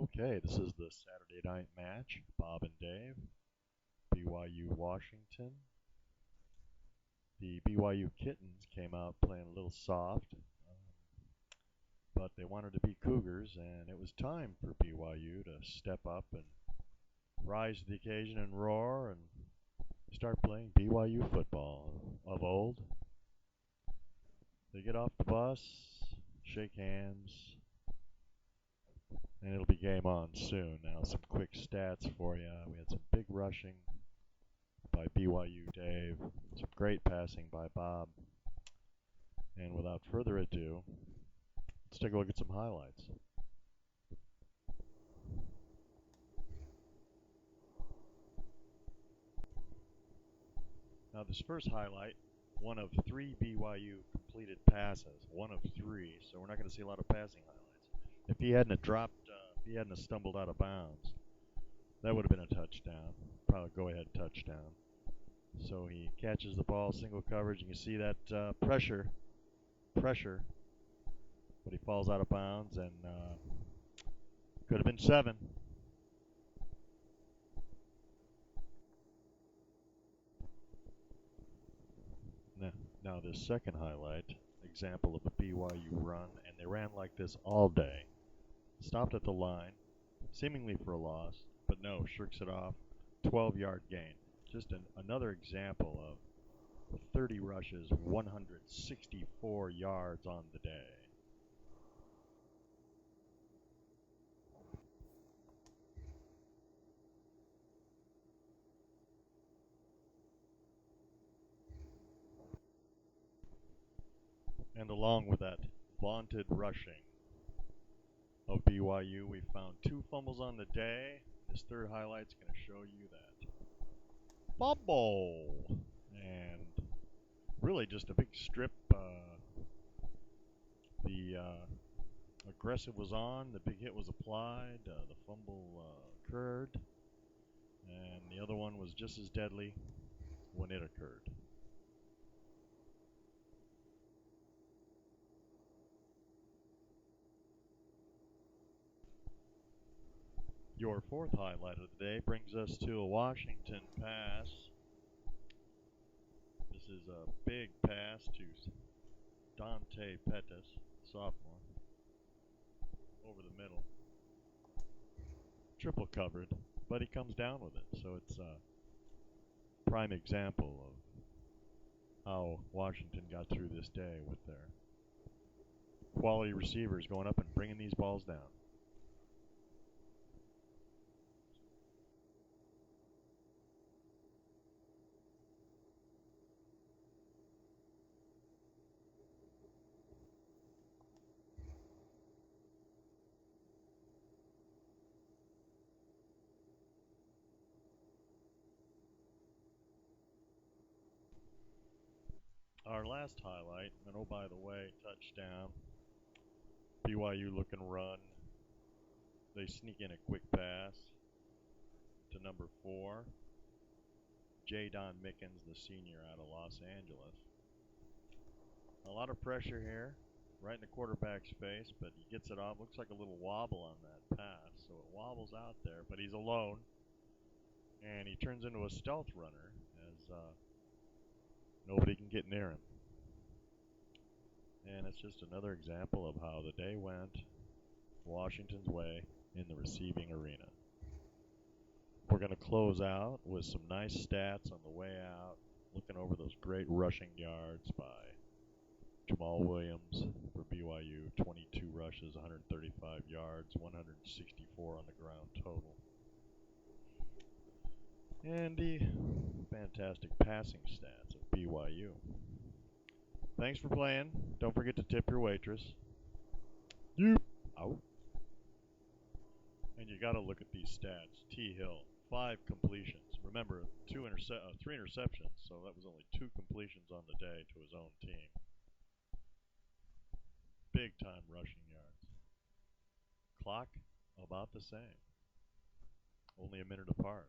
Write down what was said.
Okay, this is the Saturday night match. Bob and Dave, BYU Washington. The BYU Kittens came out playing a little soft, but they wanted to be Cougars, and it was time for BYU to step up and rise to the occasion and roar and start playing BYU football of old. They get off the bus, shake hands, and it'll be game on soon. Now, some quick stats for you. We had some big rushing by BYU Dave, some great passing by Bob. And without further ado, let's take a look at some highlights. Now, this first highlight, one of 3 BYU completed passes, one of 3, so we're not going to see a lot of passing highlights. If he hadn't stumbled out of bounds, that would have been a touchdown, probably go-ahead touchdown. So he catches the ball, single coverage, and you see that pressure, but he falls out of bounds, and could have been 7. Now this second highlight, example of a BYU run, and they ran like this all day. Stopped at the line, seemingly for a loss, but no, shirks it off, 12-yard gain. Just another example of 30 rushes, 164 yards on the day. And along with that vaunted rushing of BYU, we found 2 fumbles on the day. This third highlight's going to show you that. Fumble! And really just a big strip. The aggressive was on, the big hit was applied, the fumble occurred, and the other one was just as deadly when it occurred. Your fourth highlight of the day brings us to a Washington pass. This is a big pass to Dante Pettis, sophomore, over the middle. Triple covered, but he comes down with it. So it's a prime example of how Washington got through this day with their quality receivers going up and bringing these balls down. Our last highlight, and oh by the way, touchdown. BYU looking run. They sneak in a quick pass to number 4. J. Don Mickens, the senior out of Los Angeles. A lot of pressure here, right in the quarterback's face, but he gets it off. Looks like a little wobble on that pass, so it wobbles out there, but he's alone. And he turns into a stealth runner as nobody can get near him. And it's just another example of how the day went Washington's way in the receiving arena. We're going to close out with some nice stats on the way out, looking over those great rushing yards by Jamal Williams for BYU, 22 rushes, 135 yards, 164 on the ground total. And the fantastic passing stats of BYU. Thanks for playing. Don't forget to tip your waitress. You out. And you got to look at these stats. T. Hill, 5 completions. Remember, 3 interceptions, so that was only 2 completions on the day to his own team. Big time rushing yards. Clock about the same. Only a minute apart.